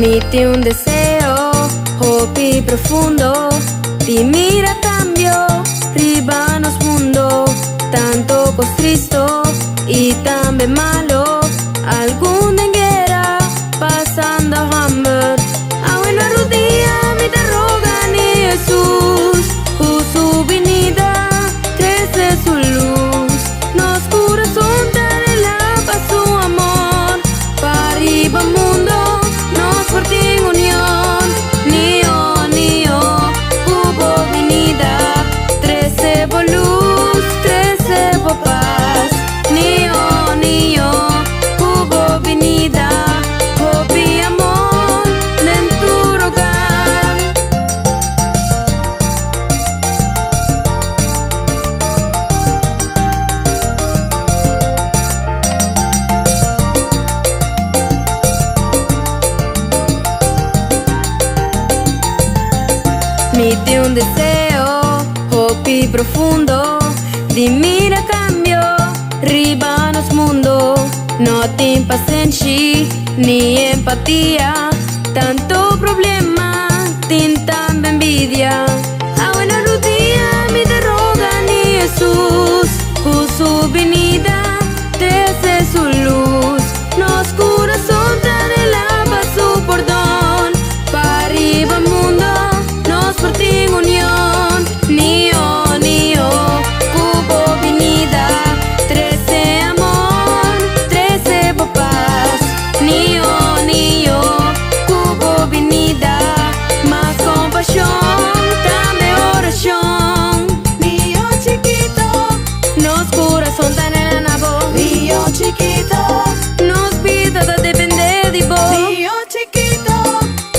Mite un deseo, hopi profundo, ti mira cambio, riba nos mundo, tanto costristo y también malo, algún denguera pasando a hammer, a buena rodilla mi te roga ni Jesús, su venida, crece su luz, nos corazón te lava su amor, para arriba mundo, nos por en unión, Nio, hubo venida, 13 por luz, 13 por paz, Nio, hubo venida, hopi amor, dentro tu hogar. Mite un deseo, hopi profundo, di mira cambio, riba nos mundo, no te impaciencia ni empatía, tanto problema, tinta envidia, a buena rodilla mi te roga ni Jesús, su venida, te hace su luz, nos corazón te lava su perdón, para arriba mundo, nos por en unión, Nio, hubo venida, 13 amor, 13 por paz, Nio, hubo venida, más compasión, dame oración, Niño chiquito, nos corazón tan en la nabo, niño chiquito, nos vida da depende de vos, niño chiquito,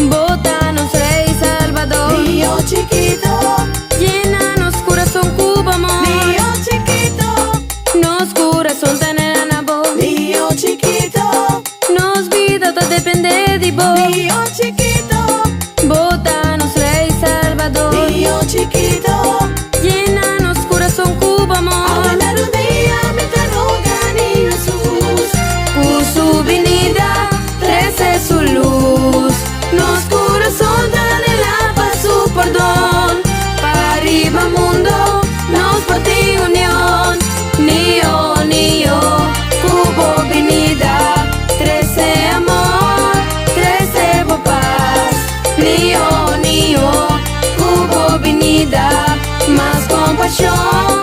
botanos Rey Salvador, niño chiquito, llenanos corazón cuba amor, niño chiquito, nos corazón tan en la nabo, niño chiquito, nos vida da depende de vos, niño chiquito, botanos Rey Salvador, niño chiquito, llenanos corazón cuba a amor, buena rodilla me te roga ni Jesús, su venida, 13 su luz, nos corazón dale lava su perdón, para arriba mundo, nos por ti unión, Nio, hubo venida, 13 amor, 13 por paz, Nio, hubo venida, más compasión,